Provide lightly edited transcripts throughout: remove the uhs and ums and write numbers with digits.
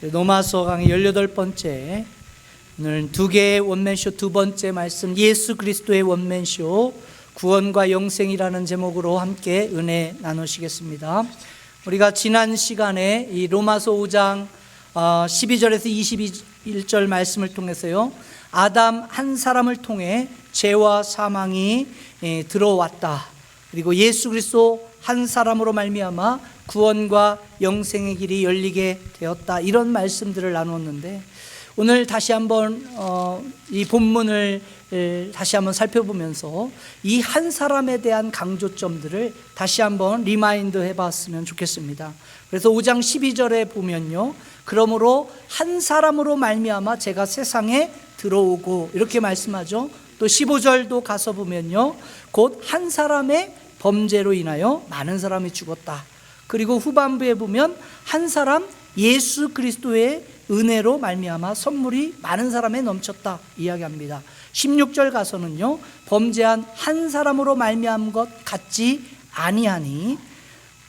로마서 강의 18번째, 오늘 두 개의 원맨쇼 두 번째 말씀, 예수 그리스도의 원맨쇼 구원과 영생이라는 제목으로 함께 은혜 나누시겠습니다. 우리가 지난 시간에 이 로마서 5장 12절에서 21절 말씀을 통해서요, 아담 한 사람을 통해 죄와 사망이 들어왔다, 그리고 예수 그리스도 한 사람으로 말미암아 구원과 영생의 길이 열리게 되었다, 이런 말씀들을 나누었는데, 오늘 다시 한번 이 본문을 다시 한번 살펴보면서 이 한 사람에 대한 강조점들을 다시 한번 리마인드 해봤으면 좋겠습니다. 그래서 5장 12절에 보면요, 그러므로 한 사람으로 말미암아 죄가 세상에 들어오고, 이렇게 말씀하죠. 또 15절도 가서 보면요, 곧 한 사람의 범죄로 인하여 많은 사람이 죽었다. 그리고 후반부에 보면 한 사람 예수 그리스도의 은혜로 말미암아 선물이 많은 사람에 넘쳤다 이야기합니다. 16절 가서는요, 범죄한 한 사람으로 말미암은 것 같지 아니하니,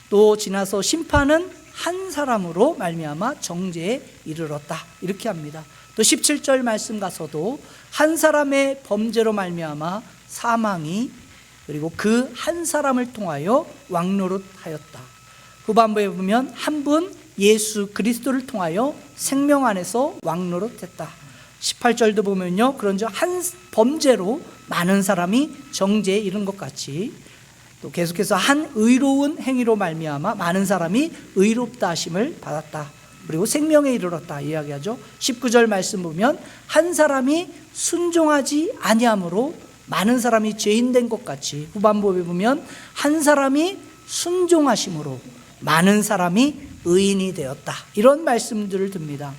또 지나서 심판은 한 사람으로 말미암아 정죄에 이르렀다, 이렇게 합니다. 또 17절 말씀 가서도 한 사람의 범죄로 말미암아 사망이, 그리고 그 한 사람을 통하여 왕노릇하였다. 후반부에 보면 한 분 예수 그리스도를 통하여 생명 안에서 왕노릇했다. 18절도 보면요, 그런즉 한 범죄로 많은 사람이 정죄에 이른 것 같이, 또 계속해서 한 의로운 행위로 말미암아 많은 사람이 의롭다 하심을 받았다, 그리고 생명에 이르렀다 이야기하죠. 19절 말씀 보면 한 사람이 순종하지 아니함으로 많은 사람이 죄인 된 것 같이, 후반부에 보면 한 사람이 순종하심으로 많은 사람이 의인이 되었다, 이런 말씀들을 듭니다.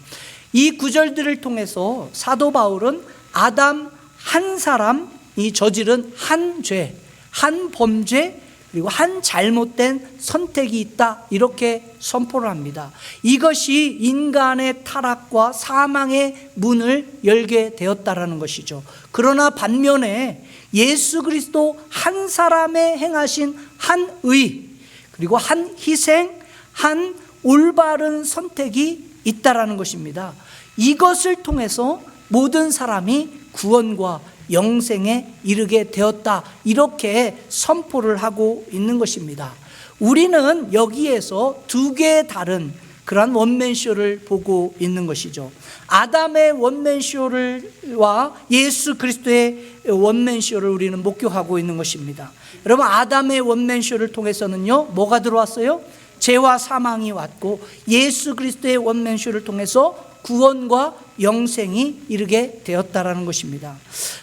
이 구절들을 통해서 사도 바울은 아담 한 사람이 저지른 한 죄, 한 범죄, 그리고 한 잘못된 선택이 있다, 이렇게 선포를 합니다. 이것이 인간의 타락과 사망의 문을 열게 되었다라는 것이죠. 그러나 반면에 예수 그리스도 한 사람의 행하신 한 의, 그리고 한 희생, 한 올바른 선택이 있다라는 것입니다. 이것을 통해서 모든 사람이 구원과 영생에 이르게 되었다, 이렇게 선포를 하고 있는 것입니다. 우리는 여기에서 두 개의 다른 그러한 원맨쇼를 보고 있는 것이죠. 아담의 원맨쇼와 예수 그리스도의 원맨쇼를 우리는 목격하고 있는 것입니다. 여러분, 아담의 원맨쇼를 통해서는요, 뭐가 들어왔어요? 죄와 사망이 왔고, 예수 그리스도의 원맨쇼를 통해서 구원과 영생이 이르게 되었다라는 것입니다.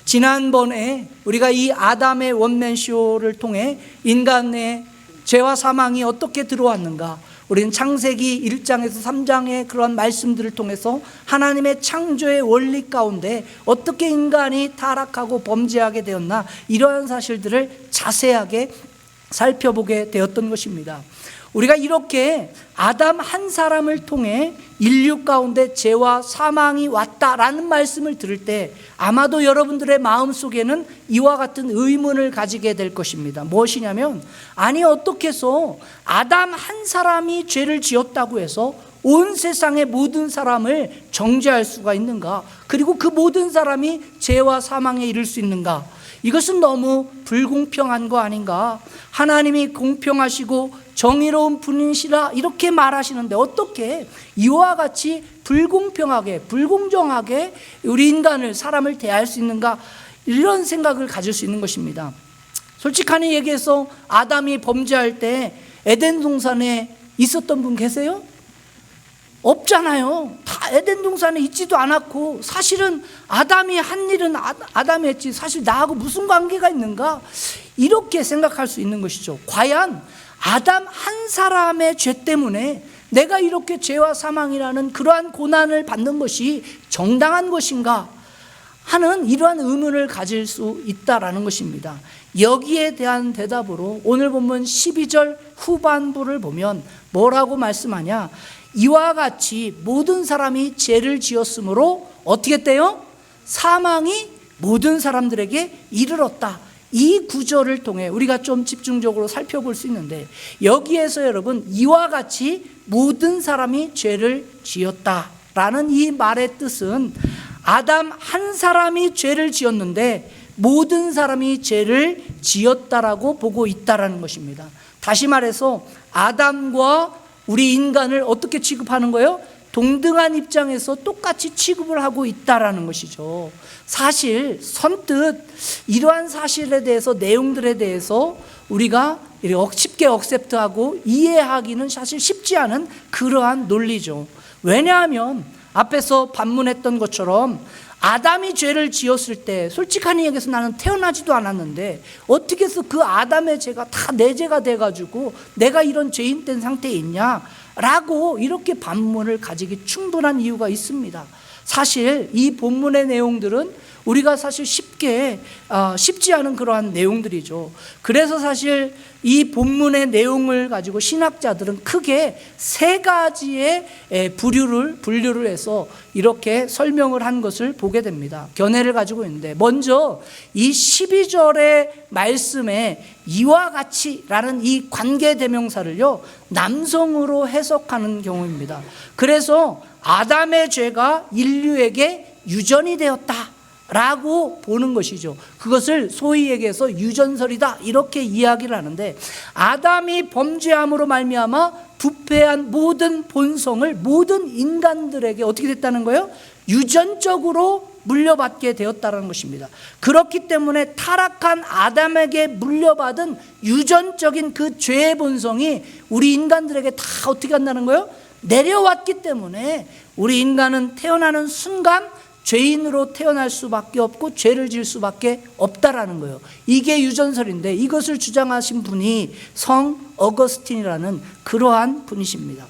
지난번에 우리가 이 아담의 원맨쇼를 통해 인간의 죄와 사망이 어떻게 들어왔는가, 우리는 창세기 1장에서 3장의 그런 말씀들을 통해서 하나님의 창조의 원리 가운데 어떻게 인간이 타락하고 범죄하게 되었나, 이러한 사실들을 자세하게 살펴보게 되었던 것입니다. 우리가 이렇게 아담 한 사람을 통해 인류 가운데 죄와 사망이 왔다라는 말씀을 들을 때 아마도 여러분들의 마음속에는 이와 같은 의문을 가지게 될 것입니다. 무엇이냐면, 아니 어떻게 해서 아담 한 사람이 죄를 지었다고 해서 온 세상의 모든 사람을 정죄할 수가 있는가? 그리고 그 모든 사람이 죄와 사망에 이를 수 있는가? 이것은 너무 불공평한 거 아닌가? 하나님이 공평하시고 정의로운 분이시라 이렇게 말하시는데 어떻게 이와 같이 불공평하게, 불공정하게 우리 인간을, 사람을 대할 수 있는가? 이런 생각을 가질 수 있는 것입니다. 솔직하게 얘기해서 아담이 범죄할 때 에덴 동산에 있었던 분 계세요? 없잖아요. 다 에덴 동산에 있지도 않았고, 사실은 아담이 한 일은 아담이 했지 사실 나하고 무슨 관계가 있는가, 이렇게 생각할 수 있는 것이죠. 과연 아담 한 사람의 죄 때문에 내가 이렇게 죄와 사망이라는 그러한 고난을 받는 것이 정당한 것인가 하는 이러한 의문을 가질 수 있다라는 것입니다. 여기에 대한 대답으로 오늘 본문 12절 후반부를 보면 뭐라고 말씀하냐, 이와 같이 모든 사람이 죄를 지었으므로 어떻게 했대요? 사망이 모든 사람들에게 이르렀다. 이 구절을 통해 우리가 좀 집중적으로 살펴볼 수 있는데, 여기에서 여러분 이와 같이 모든 사람이 죄를 지었다 라는 이 말의 뜻은 아담 한 사람이 죄를 지었는데 모든 사람이 죄를 지었다라고 보고 있다라는 것입니다. 다시 말해서 아담과 우리 인간을 어떻게 취급하는 거예요? 동등한 입장에서 똑같이 취급을 하고 있다라는 것이죠. 사실 선뜻 이러한 사실에 대해서, 내용들에 대해서 우리가 쉽게 억셉트하고 이해하기는 사실 쉽지 않은 그러한 논리죠. 왜냐하면 앞에서 반문했던 것처럼 아담이 죄를 지었을 때 솔직한 이야기해서 나는 태어나지도 않았는데 어떻게 해서 그 아담의 죄가 다 내 죄가 돼가지고 내가 이런 죄인된 상태에 있냐 라고 이렇게 반문을 가지기 충분한 이유가 있습니다. 사실 이 본문의 내용들은 우리가 사실 쉽지 않은 그러한 내용들이죠. 그래서 사실 이 본문의 내용을 가지고 신학자들은 크게 세 가지의 분류를 해서 이렇게 설명을 한 것을 보게 됩니다. 견해를 가지고 있는데, 먼저 이 12절의 말씀에 이와 같이라는 이 관계대명사를요 남성으로 해석하는 경우입니다. 그래서 아담의 죄가 인류에게 유전이 되었다 라고 보는 것이죠. 그것을 소위 얘기해서 유전설이다 이렇게 이야기를 하는데, 아담이 범죄함으로 말미암아 부패한 모든 본성을 모든 인간들에게 어떻게 됐다는 거예요? 유전적으로 물려받게 되었다는 것입니다. 그렇기 때문에 타락한 아담에게 물려받은 유전적인 그 죄의 본성이 우리 인간들에게 다 어떻게 한다는 거예요? 내려왔기 때문에 우리 인간은 태어나는 순간 죄인으로 태어날 수밖에 없고 죄를 지을 수밖에 없다라는 거예요. 이게 유전설인데 이것을 주장하신 분이 성 어거스틴이라는 그러한 분이십니다.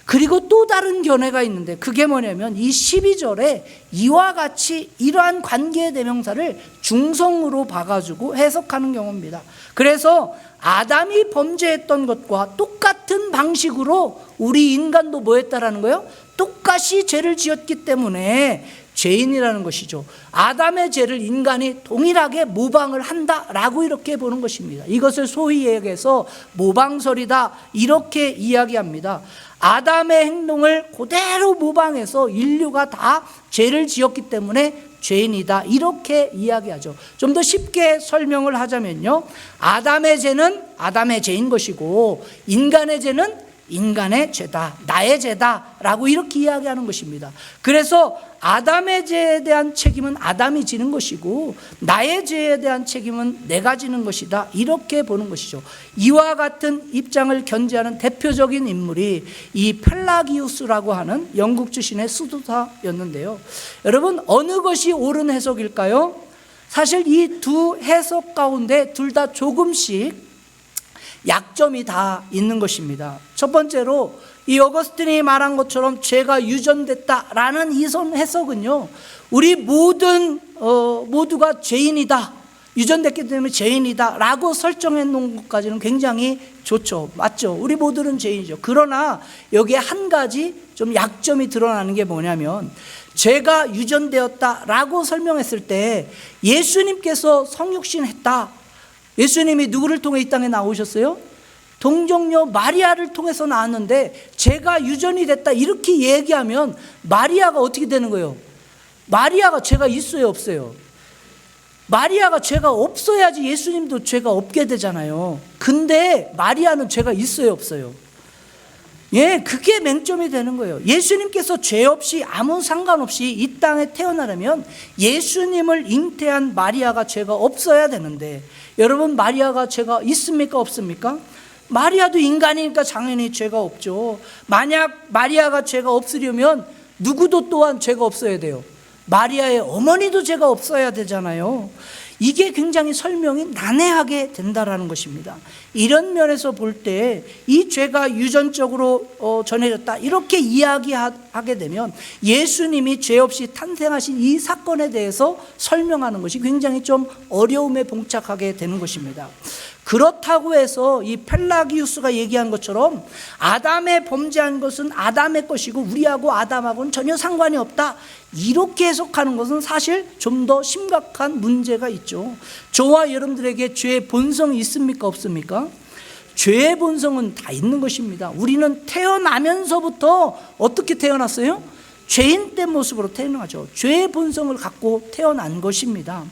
그리고 또 다른 견해가 있는데, 그게 뭐냐면 이 12절에 이와 같이 이러한 관계의 대명사를 중성으로 봐가지고 해석하는 경우입니다. 그래서 아담이 범죄했던 것과 똑같은 방식으로 우리 인간도 뭐 했다라는 거예요? 똑같이 죄를 지었기 때문에 죄인이라는 것이죠. 아담의 죄를 인간이 동일하게 모방을 한다라고 이렇게 보는 것입니다. 이것을 소위 얘기해서 모방설이다 이렇게 이야기합니다. 아담의 행동을 그대로 모방해서 인류가 다 죄를 지었기 때문에 죄인이다 이렇게 이야기하죠. 좀 더 쉽게 설명을 하자면요, 아담의 죄는 아담의 죄인 것이고 인간의 죄는 인간의 죄다, 나의 죄다라고 이렇게 이야기하는 것입니다. 그래서 아담의 죄에 대한 책임은 아담이 지는 것이고 나의 죄에 대한 책임은 내가 지는 것이다 이렇게 보는 것이죠. 이와 같은 입장을 견지하는 대표적인 인물이 이 펠라기우스라고 하는 영국 출신의 수도사였는데요. 여러분, 어느 것이 옳은 해석일까요? 사실 이 두 해석 가운데 둘 다 조금씩 약점이 다 있는 것입니다. 첫 번째로 이 어거스틴이 말한 것처럼 죄가 유전됐다라는 이 해석은요, 우리 모두가 죄인이다, 유전됐기 때문에 죄인이다 라고 설정해 놓은 것까지는 굉장히 좋죠. 맞죠? 우리 모두는 죄인이죠. 그러나 여기에 한 가지 좀 약점이 드러나는 게 뭐냐면, 죄가 유전되었다라고 설명했을 때 예수님께서 성육신 했다, 예수님이 누구를 통해 이 땅에 나오셨어요? 동정녀 마리아를 통해서 나왔는데 죄가 유전이 됐다 이렇게 얘기하면 마리아가 어떻게 되는 거예요? 마리아가 죄가 있어요, 없어요? 마리아가 죄가 없어야지 예수님도 죄가 없게 되잖아요. 근데 마리아는 죄가 있어요, 없어요? 예, 그게 맹점이 되는 거예요. 예수님께서 죄 없이 아무 상관없이 이 땅에 태어나려면 예수님을 잉태한 마리아가 죄가 없어야 되는데, 여러분, 마리아가 죄가 있습니까, 없습니까? 마리아도 인간이니까 당연히 죄가 없죠. 만약 마리아가 죄가 없으려면 누구도 또한 죄가 없어야 돼요. 마리아의 어머니도 죄가 없어야 되잖아요. 이게 굉장히 설명이 난해하게 된다라는 것입니다. 이런 면에서 볼 때 이 죄가 유전적으로 전해졌다 이렇게 이야기하게 되면 예수님이 죄 없이 탄생하신 이 사건에 대해서 설명하는 것이 굉장히 좀 어려움에 봉착하게 되는 것입니다. 그렇다고 해서 이 펠라기우스가 얘기한 것처럼 아담의 범죄한 것은 아담의 것이고 우리하고 아담하고는 전혀 상관이 없다 이렇게 해석하는 것은 사실 좀 더 심각한 문제가 있죠. 저와 여러분들에게 죄의 본성이 있습니까, 없습니까? 죄의 본성은 다 있는 것입니다. 우리는 태어나면서부터 어떻게 태어났어요? 죄인된 모습으로 태어나죠. 죄의 본성을 갖고 태어난 것입니다.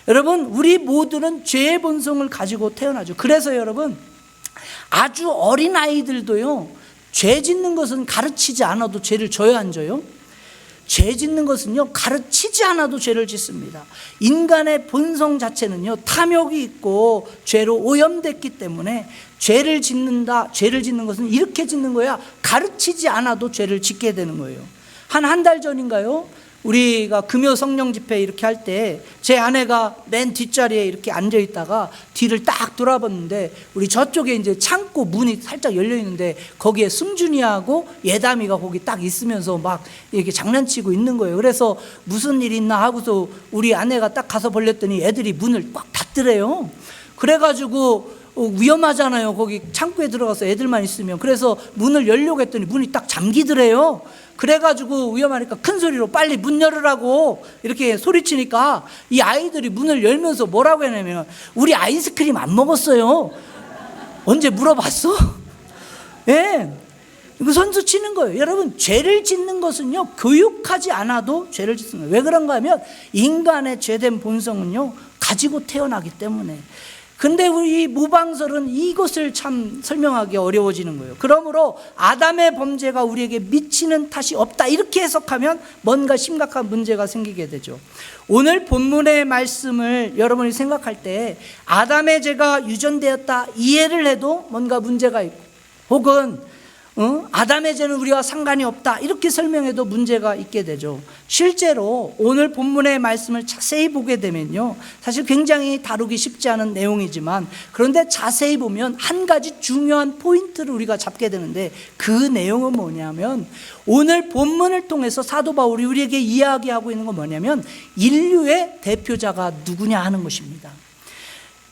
여러분, 우리 모두는 죄의 본성을 가지고 태어나죠. 그래서 여러분, 아주 어린 아이들도요, 죄 짓는 것은 가르치지 않아도 죄를 져야 안 져요? 죄 짓는 것은요, 가르치지 않아도 죄를 짓습니다. 인간의 본성 자체는요, 탐욕이 있고 죄로 오염됐기 때문에 죄를 짓는 것은 이렇게 짓는 거야. 가르치지 않아도 죄를 짓게 되는 거예요. 한 달 전인가요? 우리가 금요 성령 집회 이렇게 할 때 제 아내가 맨 뒷자리에 이렇게 앉아 있다가 뒤를 딱 돌아봤는데 우리 저쪽에 이제 창고 문이 살짝 열려 있는데 거기에 승준이하고 예담이가 거기 딱 있으면서 막 이렇게 장난치고 있는 거예요. 그래서 무슨 일 있나 하고서 우리 아내가 딱 가서 벌렸더니 애들이 문을 꽉 닫더래요. 그래가지고 위험하잖아요. 거기 창고에 들어가서 애들만 있으면. 그래서 문을 열려고 했더니 문이 딱 잠기더래요. 그래가지고 위험하니까 큰 소리로 빨리 문 열으라고 이렇게 소리치니까 이 아이들이 문을 열면서 뭐라고 했냐면, 우리 아이스크림 안 먹었어요. 언제 물어봤어? 예. 이거 선수 치는 거예요. 여러분, 죄를 짓는 것은요, 교육하지 않아도 죄를 짓는 거예요. 왜 그런가 하면 인간의 죄된 본성은요, 가지고 태어나기 때문에. 근데 우리 무방설은 이것을 참 설명하기 어려워지는 거예요. 그러므로 아담의 범죄가 우리에게 미치는 탓이 없다, 이렇게 해석하면 뭔가 심각한 문제가 생기게 되죠. 오늘 본문의 말씀을 여러분이 생각할 때 아담의 죄가 유전되었다 이해를 해도 뭔가 문제가 있고, 혹은 아담의 죄는 우리와 상관이 없다 이렇게 설명해도 문제가 있게 되죠. 실제로 오늘 본문의 말씀을 자세히 보게 되면요, 사실 굉장히 다루기 쉽지 않은 내용이지만, 그런데 자세히 보면 한 가지 중요한 포인트를 우리가 잡게 되는데, 그 내용은 뭐냐면, 오늘 본문을 통해서 사도 바울이 우리에게 이야기하고 있는 건 뭐냐면, 인류의 대표자가 누구냐 하는 것입니다.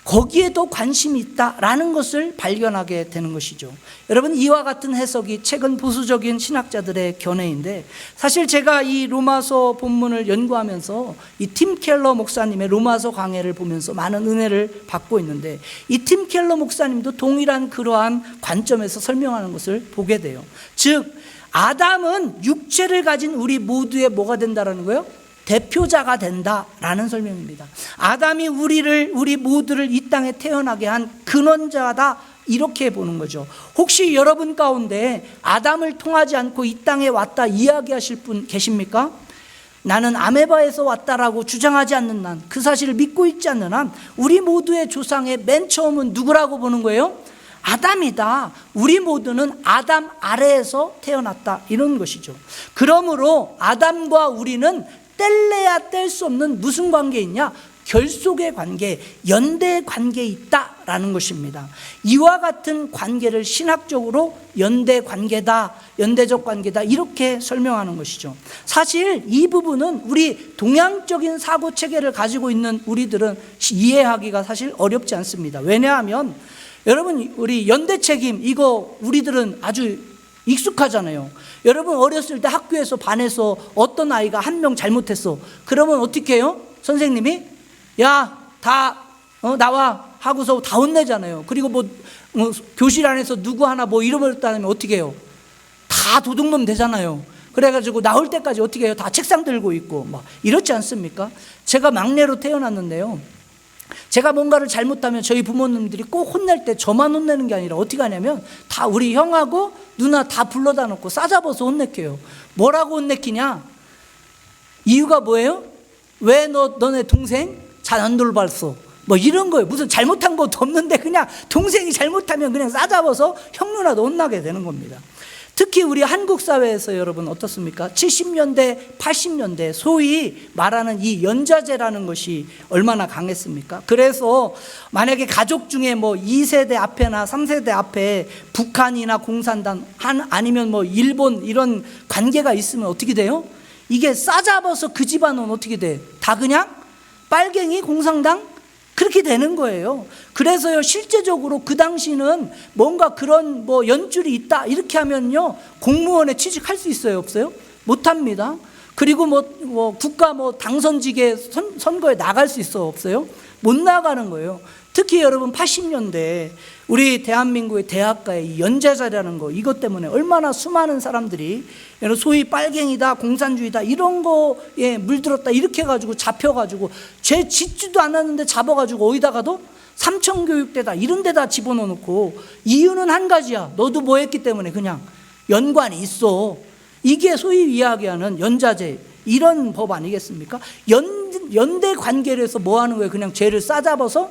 거기에도 관심이 있다라는 것을 발견하게 되는 것이죠. 여러분, 이와 같은 해석이 최근 보수적인 신학자들의 견해인데, 사실 제가 이 로마서 본문을 연구하면서 이 팀 켈러 목사님의 로마서 강해를 보면서 많은 은혜를 받고 있는데, 이 팀 켈러 목사님도 동일한 그러한 관점에서 설명하는 것을 보게 돼요. 즉, 아담은 육체를 가진 우리 모두의 뭐가 된다라는 거예요? 대표자가 된다라는 설명입니다. 아담이 우리 모두를 이 땅에 태어나게 한 근원자다, 이렇게 보는 거죠. 혹시 여러분 가운데 아담을 통하지 않고 이 땅에 왔다 이야기하실 분 계십니까? 나는 아메바에서 왔다라고 주장하지 않는 한, 그 사실을 믿고 있지 않는 한, 우리 모두의 조상의 맨 처음은 누구라고 보는 거예요? 아담이다. 우리 모두는 아담 아래에서 태어났다, 이런 것이죠. 그러므로 아담과 우리는 뗄래야 뗄 수 없는 무슨 관계에 있냐? 결속의 관계, 연대의 관계에 있다라는 것입니다. 이와 같은 관계를 신학적으로 연대 관계다, 연대적 관계다, 이렇게 설명하는 것이죠. 사실 이 부분은 우리 동양적인 사고 체계를 가지고 있는 우리들은 이해하기가 사실 어렵지 않습니다. 왜냐하면 여러분, 우리 연대 책임, 이거 우리들은 아주 익숙하잖아요. 여러분, 어렸을 때 학교에서 반에서 어떤 아이가 한 명 잘못했어. 그러면 어떻게 해요? 선생님이 야, 다 나와 하고서 다 혼내잖아요. 그리고 교실 안에서 누구 하나 잃어버렸다면 어떻게 해요? 다 도둑놈 되잖아요. 그래가지고 나올 때까지 어떻게 해요? 다 책상 들고 있고 막 이렇지 않습니까? 제가 막내로 태어났는데요, 제가 뭔가를 잘못하면 저희 부모님들이 꼭 혼낼 때 저만 혼내는 게 아니라 어떻게 하냐면 다 우리 형하고 누나 다 불러다 놓고 싸잡아서 혼내켜요. 뭐라고 혼내키냐? 이유가 뭐예요? 왜 너네 동생 잘 안 돌봤어? 이런 거예요. 무슨 잘못한 것도 없는데 그냥 동생이 잘못하면 그냥 싸잡아서 형 누나도 혼나게 되는 겁니다. 특히 우리 한국 사회에서 여러분 어떻습니까? 70년대, 80년대 소위 말하는 이 연좌제라는 것이 얼마나 강했습니까? 그래서 만약에 가족 중에 2세대 앞에나 3세대 앞에 북한이나 공산당 아니면 일본 이런 관계가 있으면 어떻게 돼요? 이게 싸잡아서 그 집안은 어떻게 돼? 다 그냥 빨갱이, 공산당 그렇게 되는 거예요. 그래서요, 실제적으로 그 당시는 뭔가 그런 연줄이 있다 이렇게 하면요, 공무원에 취직할 수 있어요, 없어요? 못합니다. 그리고 국가 당선직에 선거에 나갈 수 있어, 없어요? 못 나가는 거예요. 특히 여러분 80년대 우리 대한민국의 대학가의 연좌제라는 거, 이것 때문에 얼마나 수많은 사람들이 소위 빨갱이다, 공산주의다 이런 거에 물들었다 이렇게 해가지고 잡혀가지고 죄 짓지도 않았는데 잡아가지고 어디다가도 삼청교육대다 이런 데다 집어넣어놓고, 이유는 한 가지야. 너도 뭐 했기 때문에 그냥 연관이 있어. 이게 소위 이야기하는 연좌제, 이런 법 아니겠습니까? 연대 관계를 해서 뭐 하는 거예요? 그냥 죄를 싸잡아서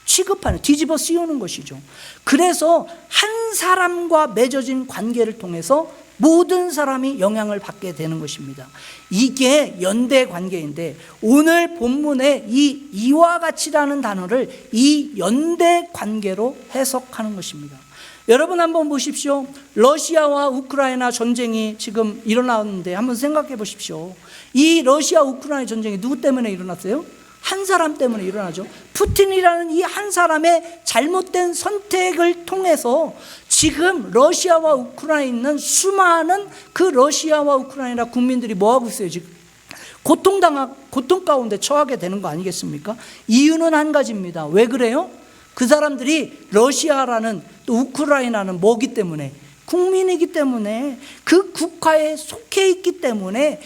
취급하는, 뒤집어 씌우는 것이죠. 그래서 한 사람과 맺어진 관계를 통해서 모든 사람이 영향을 받게 되는 것입니다. 이게 연대 관계인데, 오늘 본문에 이 이와 같이라는 단어를 이 연대 관계로 해석하는 것입니다. 여러분 한번 보십시오. 러시아와 우크라이나 전쟁이 지금 일어나는데 한번 생각해 보십시오. 이 러시아 우크라이나 전쟁이 누구 때문에 일어났어요? 한 사람 때문에 일어나죠. 푸틴이라는 이 한 사람의 잘못된 선택을 통해서 지금 러시아와 우크라이나에 있는 수많은 그 러시아와 우크라이나 국민들이 뭐하고 있어요? 지금 고통 가운데 처하게 되는 거 아니겠습니까? 이유는 한 가지입니다. 왜 그래요? 그 사람들이 러시아라는 또 우크라이나는 뭐기 때문에? 국민이기 때문에, 그 국가에 속해 있기 때문에,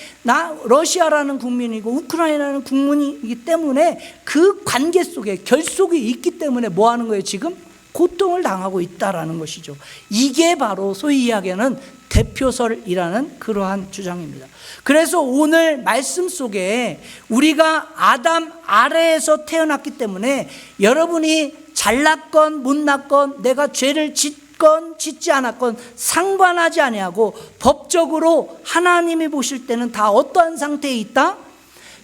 러시아라는 국민이고 우크라이나는 국민이기 때문에 그 관계 속에 결속이 있기 때문에 뭐 하는 거예요? 지금 고통을 당하고 있다라는 것이죠. 이게 바로 소위 이야기하는 대표설이라는 그러한 주장입니다. 그래서 오늘 말씀 속에 우리가 아담 아래에서 태어났기 때문에 여러분이 잘났건 못났건 내가 죄를 짓지 않았건 상관하지 아니하고 법적으로 하나님이 보실 때는 다 어떠한 상태에 있다?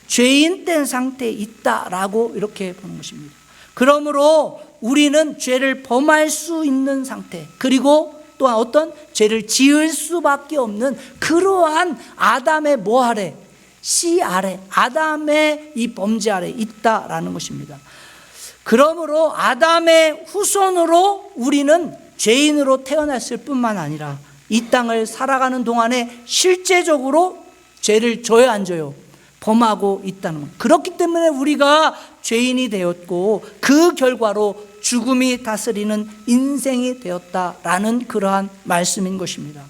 죄인 된 상태에 있다라고 이렇게 보는 것입니다. 그러므로 우리는 죄를 범할 수 있는 상태, 그리고 또한 어떤 죄를 지을 수밖에 없는 그러한 아담의 뭐 아래? 씨 아래, 아담의 이 범죄 아래 있다라는 것입니다. 그러므로 아담의 후손으로 우리는 죄인으로 태어났을 뿐만 아니라 이 땅을 살아가는 동안에 실제적으로 죄를 져요, 안 져요? 범하고 있다는 것. 그렇기 때문에 우리가 죄인이 되었고 그 결과로 죽음이 다스리는 인생이 되었다라는 그러한 말씀인 것입니다.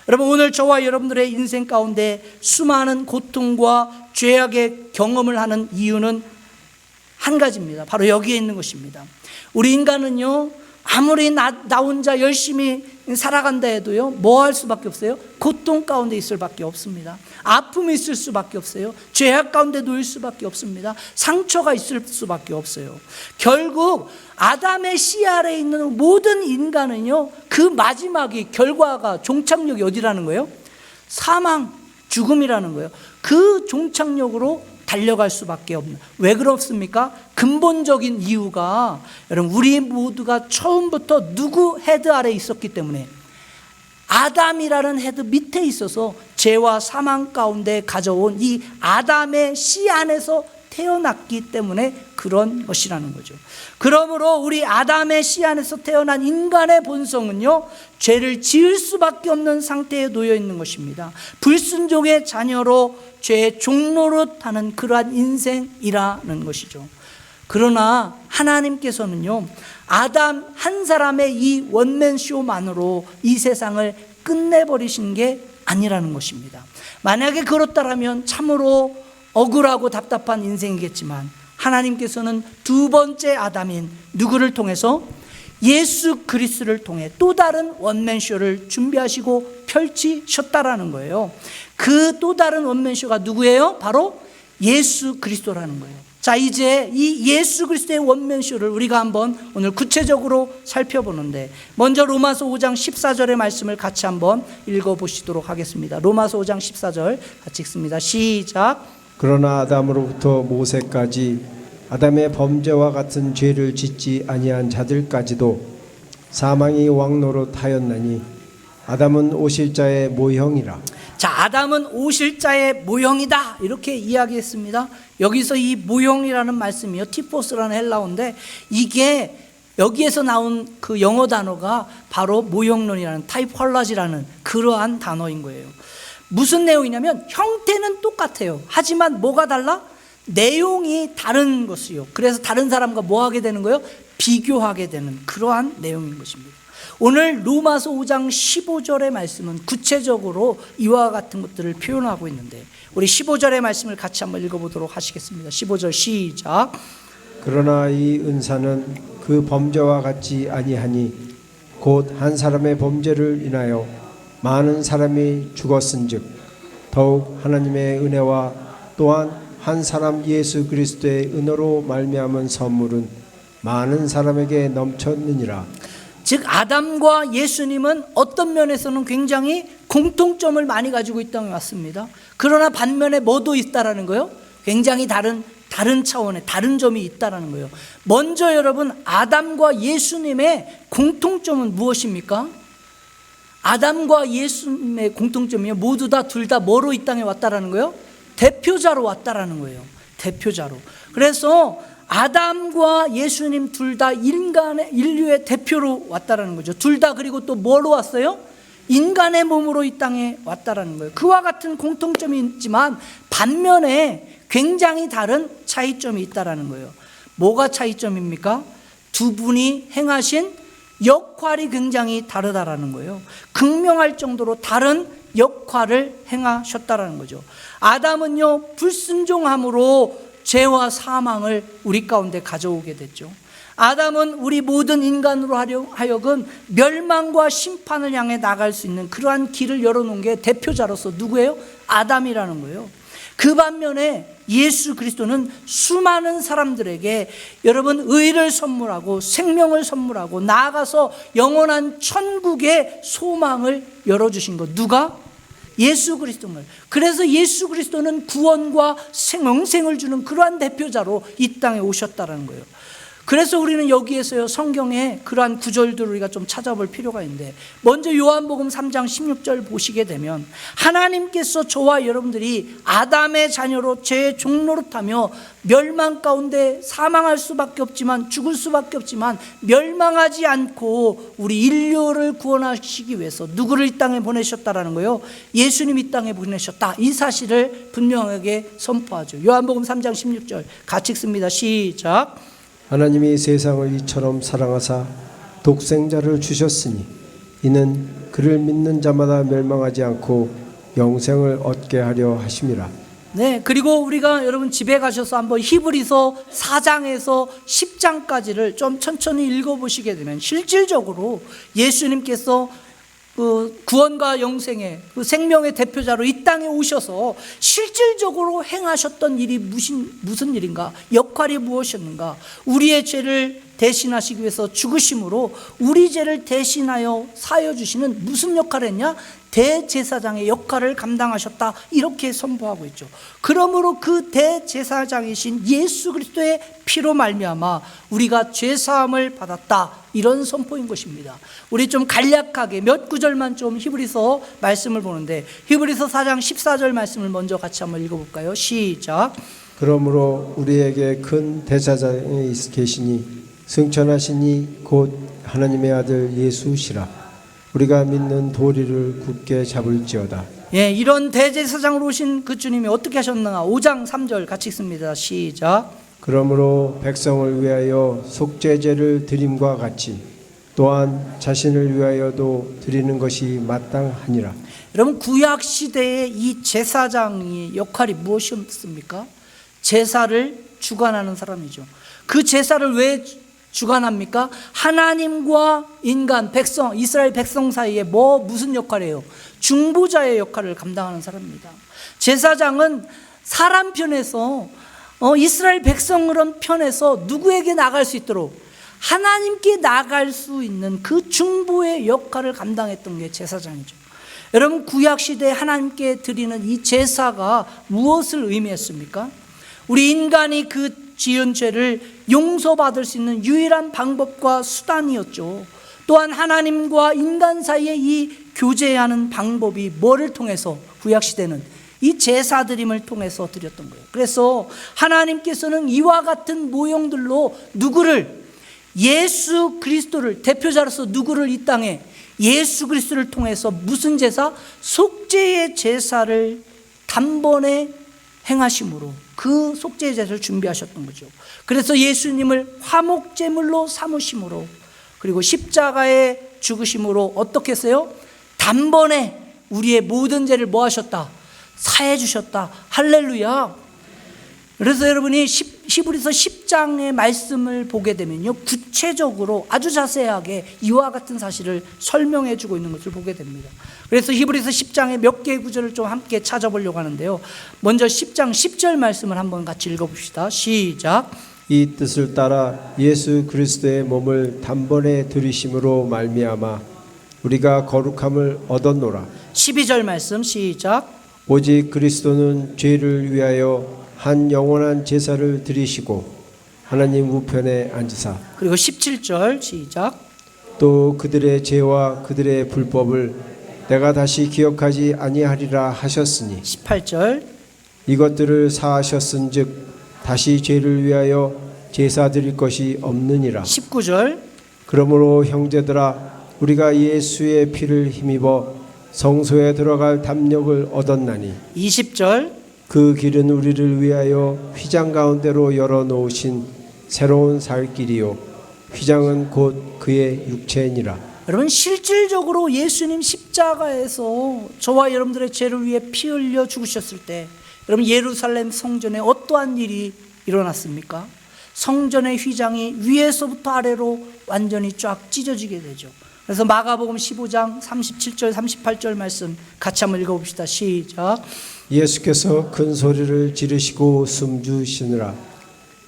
여러분, 오늘 저와 여러분들의 인생 가운데 수많은 고통과 죄악의 경험을 하는 이유는 한 가지입니다. 바로 여기에 있는 것입니다. 우리 인간은요, 아무리 나 혼자 열심히 살아간다 해도요, 뭐 할 수밖에 없어요? 고통 가운데 있을 수밖에 없습니다. 아픔이 있을 수밖에 없어요. 죄악 가운데 놓일 수밖에 없습니다. 상처가 있을 수밖에 없어요. 결국 아담의 씨 아래에 있는 모든 인간은요, 그 마지막이, 결과가, 종착역이 어디라는 거예요? 사망, 죽음이라는 거예요. 그 종착역으로 달려갈 수밖에 없는. 왜 그렇습니까? 근본적인 이유가, 여러분, 우리 모두가 처음부터 누구 헤드 아래에 있었기 때문에, 아담이라는 헤드 밑에 있어서 죄와 사망 가운데 가져온 이 아담의 씨 안에서 태어났기 때문에 그런 것이라는 거죠. 그러므로 우리 아담의 씨 안에서 태어난 인간의 본성은요, 죄를 지을 수밖에 없는 상태에 놓여 있는 것입니다. 불순종의 자녀로 죄의 종노릇하는 그러한 인생이라는 것이죠. 그러나 하나님께서는요, 아담 한 사람의 이 원맨쇼만으로 이 세상을 끝내버리신 게 아니라는 것입니다. 만약에 그렇다면 참으로 억울하고 답답한 인생이겠지만, 하나님께서는 두 번째 아담인 누구를 통해서? 예수 그리스도를 통해 또 다른 원맨쇼를 준비하시고 펼치셨다라는 거예요. 그 또 다른 원맨쇼가 누구예요? 바로 예수 그리스도라는 거예요. 자, 이제 이 예수 그리스도의 원맨쇼를 우리가 한번 오늘 구체적으로 살펴보는데, 먼저 로마서 5장 14절의 말씀을 같이 한번 읽어보시도록 하겠습니다. 로마서 5장 14절 같이 읽습니다. 시작. 그러나 아담으로부터 모세까지 아담의 범죄와 같은 죄를 짓지 아니한 자들까지도 사망이 왕노릇하였나니 아담은 오실 자의 모형이라. 자, 아담은 오실 자의 모형이다, 이렇게 이야기했습니다. 여기서 이 모형이라는 말씀이요, 티포스라는 헬라어인데, 이게 여기에서 나온 그 영어 단어가 바로 모형론이라는, 타이폴라지라는 그러한 단어인 거예요. 무슨 내용이냐면 형태는 똑같아요. 하지만 뭐가 달라? 내용이 다른 것이요. 그래서 다른 사람과 뭐 하게 되는 거예요? 비교하게 되는 그러한 내용인 것입니다. 오늘 로마서 5장 15절의 말씀은 구체적으로 이와 같은 것들을 표현하고 있는데, 우리 15절의 말씀을 같이 한번 읽어보도록 하시겠습니다. 15절 시작. 그러나 이 은사는 그 범죄와 같지 아니하니 곧 한 사람의 범죄를 인하여 많은 사람이 죽었은즉 더욱 하나님의 은혜와 또한 한 사람 예수 그리스도의 은혜로 말미암은 선물은 많은 사람에게 넘쳤느니라. 즉 아담과 예수님은 어떤 면에서는 굉장히 공통점을 많이 가지고 있다고 왔습니다. 그러나 반면에 뭐도 있다라는 거예요? 굉장히 다른 차원의 다른 점이 있다라는 거예요. 먼저 여러분, 아담과 예수님의 공통점은 무엇입니까? 아담과 예수님의 공통점이요, 모두 다 둘 다 뭐로 이 땅에 왔다라는 거예요? 대표자로 왔다라는 거예요. 대표자로. 그래서 아담과 예수님 둘 다 인류의 대표로 왔다라는 거죠. 둘 다. 그리고 또 뭐로 왔어요? 인간의 몸으로 이 땅에 왔다라는 거예요. 그와 같은 공통점이 있지만 반면에 굉장히 다른 차이점이 있다라는 거예요. 뭐가 차이점입니까? 두 분이 행하신 역할이 굉장히 다르다라는 거예요. 극명할 정도로 다른 역할을 행하셨다라는 거죠. 아담은요, 불순종함으로 죄와 사망을 우리 가운데 가져오게 됐죠. 아담은 우리 모든 인간으로 하여금 멸망과 심판을 향해 나갈 수 있는 그러한 길을 열어놓은 게 대표자로서 누구예요? 아담이라는 거예요. 그 반면에 예수 그리스도는 수많은 사람들에게 여러분 의를 선물하고 생명을 선물하고 나아가서 영원한 천국의 소망을 열어주신 것. 누가? 예수 그리스도를. 그래서 예수 그리스도는 구원과 영생을 주는 그러한 대표자로 이 땅에 오셨다는 거예요. 그래서 우리는 여기에서요, 성경에 그러한 구절들을 우리가 좀 찾아볼 필요가 있는데, 먼저 요한복음 3장 16절 보시게 되면 하나님께서 저와 여러분들이 아담의 자녀로 죄의 종노릇하며 멸망 가운데 사망할 수밖에 없지만, 죽을 수밖에 없지만 멸망하지 않고 우리 인류를 구원하시기 위해서 누구를 이 땅에 보내셨다라는 거예요? 예수님 이 땅에 보내셨다. 이 사실을 분명하게 선포하죠. 요한복음 3장 16절 같이 읽습니다. 시작. 하나님이 세상을 이처럼 사랑하사 독생자를 주셨으니 이는 그를 믿는 자마다 멸망하지 않고 영생을 얻게 하려 하심이라. 네, 그리고 우리가 여러분 집에 가셔서 한번 히브리서 4장에서 10장까지를 좀 천천히 읽어보시게 되면 실질적으로 예수님께서 그 구원과 영생의 그 생명의 대표자로 이 땅에 오셔서 실질적으로 행하셨던 일이 무슨 일인가, 역할이 무엇이었는가, 우리의 죄를 대신하시기 위해서 죽으심으로 우리 죄를 대신하여 사여 주시는 무슨 역할을 했냐? 대제사장의 역할을 감당하셨다, 이렇게 선포하고 있죠. 그러므로 그 대제사장이신 예수 그리스도의 피로 말미암아 우리가 죄사함을 받았다, 이런 선포인 것입니다. 우리 좀 간략하게 몇 구절만 좀 히브리서 말씀을 보는데, 히브리서 4장 14절 말씀을 먼저 같이 한번 읽어볼까요? 시작. 그러므로 우리에게 큰 대제사장이 계시니 승천하시니 곧 하나님의 아들 예수시라. 우리가 믿는 도리를 굳게 잡을지어다. 예, 이런 대제사장으로 오신 그 주님이 어떻게 하셨는가? 5장 3절 같이 읽습니다. 시작. 그러므로 백성을 위하여 속죄제를 드림과 같이 또한 자신을 위하여도 드리는 것이 마땅하니라. 여러분, 구약 시대의 이 제사장의 역할이 무엇이었습니까? 제사를 주관하는 사람이죠. 그 제사를 왜 주관합니까? 하나님과 인간, 백성, 이스라엘 백성 사이에 무슨 역할이에요? 중보자의 역할을 감당하는 사람입니다. 제사장은 사람 편에서 이스라엘 백성을 편에서 누구에게 나갈 수 있도록 하나님께 나갈 수 있는 그 중보의 역할을 감당했던 게 제사장이죠. 여러분, 구약 시대에 하나님께 드리는 이 제사가 무엇을 의미했습니까? 우리 인간이 그 지은 죄를 용서받을 수 있는 유일한 방법과 수단이었죠. 또한 하나님과 인간 사이에 이 교제하는 방법이 뭐를 통해서? 구약시대는 이 제사드림을 통해서 드렸던 거예요. 그래서 하나님께서는 이와 같은 모형들로 누구를? 예수 그리스도를, 대표자로서 누구를 이 땅에? 예수 그리스도를 통해서 무슨 제사? 속죄의 제사를 단번에 행하심으로 그 속죄의 제사를 준비하셨던 거죠. 그래서 예수님을 화목제물로 삼으심으로, 그리고 십자가에 죽으심으로 어떻게 했어요? 단번에 우리의 모든 죄를 뭐 하셨다? 사해 주셨다. 할렐루야. 그래서 여러분이 히브리서 10장의 말씀을 보게 되면요, 구체적으로 아주 자세하게 이와 같은 사실을 설명해 주고 있는 것을 보게 됩니다. 그래서 히브리서 10장의 몇 개의 구절을 좀 함께 찾아보려고 하는데요, 먼저 10장 10절 말씀을 한번 같이 읽어봅시다. 시작. 이 뜻을 따라 예수 그리스도의 몸을 단번에 들이심으로 말미암아 우리가 거룩함을 얻었노라. 12절 말씀 시작. 오직 그리스도는 죄를 위하여 한 영원한 제사를 드리시고 하나님 우편에 앉으사, 그리고 17절 시작. 또 그들의 죄와 그들의 불법을 내가 다시 기억하지 아니하리라 하셨으니 18절. 이것들을 사하셨은즉 다시 죄를 위하여 제사 드릴 것이 없느니라. 19절. 그러므로 형제들아, 우리가 예수의 피를 힘입어 성소에 들어갈 담력을 얻었나니 20절. 그 길은 우리를 위하여 휘장 가운데로 열어놓으신 새로운 살 길이요 휘장은 곧 그의 육체니라. 여러분, 실질적으로 예수님 십자가에서 저와 여러분들의 죄를 위해 피 흘려 죽으셨을 때, 여러분, 예루살렘 성전에 어떠한 일이 일어났습니까? 성전의 휘장이 위에서부터 아래로 완전히 쫙 찢어지게 되죠. 그래서 마가복음 15장 37절 38절 말씀 같이 한번 읽어봅시다. 시작. 예수께서 큰 소리를 지르시고 숨주시느라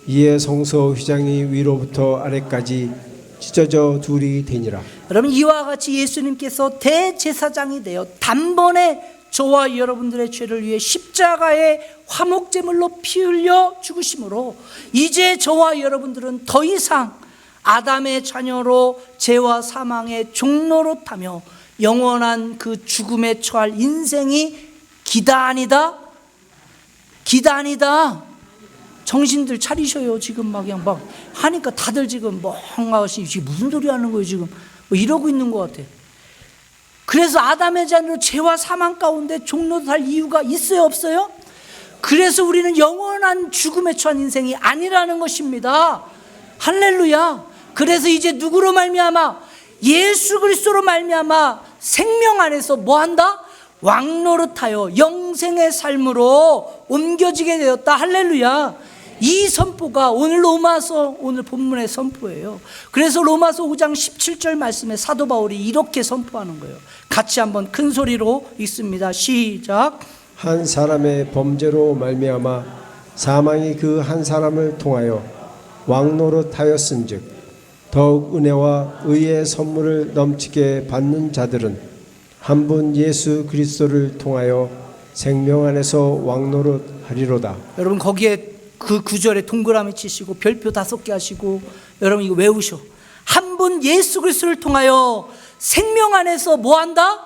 이에 성소 휘장이 위로부터 아래까지 찢어져 둘이 되니라. 여러분, 이와 같이 예수님께서 대제사장이 되어 단번에 저와 여러분들의 죄를 위해 십자가에 화목제물로 피 흘려 죽으심으로 이제 저와 여러분들은 더 이상 아담의 자녀로 죄와 사망의 종로로 타며 영원한 그 죽음에 처할 인생이 기다니다. 정신들 차리셔요. 지금 막 그냥 막 하니까 다들 지금 멍하시, 지금 무슨 소리 하는 거예요 지금, 뭐 이러고 있는 것 같아. 그래서 아담의 자녀로 죄와 사망 가운데 종로로 살 이유가 있어요, 없어요? 그래서 우리는 영원한 죽음에 처한 인생이 아니라는 것입니다. 할렐루야. 그래서 이제 누구로 말미암아? 예수 그리스도로 말미암아 생명 안에서 뭐한다? 왕노릇하여 영생의 삶으로 옮겨지게 되었다. 할렐루야. 이 선포가 오늘 로마서 오늘 본문의 선포예요. 그래서 로마서 5장 17절 말씀에 사도 바울이 이렇게 선포하는 거예요. 같이 한번 큰 소리로 읽습니다. 시작. 한 사람의 범죄로 말미암아 사망이 그 한 사람을 통하여 왕노릇하였은즉 더욱 은혜와 의의 선물을 넘치게 받는 자들은 한 분 예수 그리스도를 통하여 생명 안에서 왕노릇하리로다. 여러분, 거기에 그 구절에 동그라미 치시고 별표 5개 하시고 여러분 이거 외우셔. 한 분 예수 그리스도를 통하여 생명 안에서 뭐한다?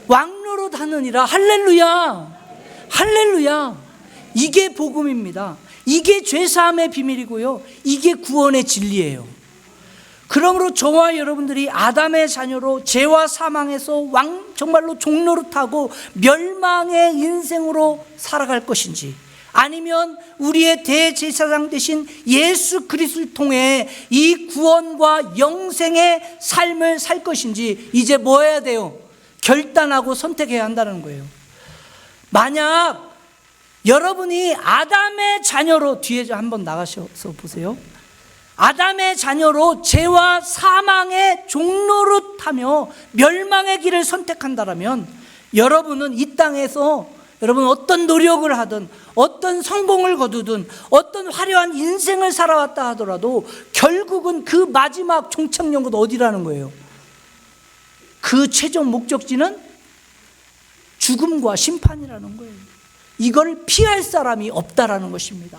왕노릇하느니라. 할렐루야. 할렐루야. 이게 복음입니다. 이게 죄사함의 비밀이고요, 이게 구원의 진리예요. 그러므로 저와 여러분들이 아담의 자녀로 죄와 사망에서 정말로 종노릇하고 멸망의 인생으로 살아갈 것인지, 아니면 우리의 대제사장 되신 예수 그리스도를 통해 이 구원과 영생의 삶을 살 것인지 이제 뭐 해야 돼요? 결단하고 선택해야 한다는 거예요. 만약 여러분이 아담의 자녀로, 뒤에 한번 나가셔서 보세요. 아담의 자녀로 죄와 사망의 종노릇하며 멸망의 길을 선택한다면 여러분은 이 땅에서 여러분 어떤 노력을 하든 어떤 성공을 거두든 어떤 화려한 인생을 살아왔다 하더라도 결국은 그 마지막 종착역은 어디라는 거예요? 그 최종 목적지는 죽음과 심판이라는 거예요. 이걸 피할 사람이 없다라는 것입니다.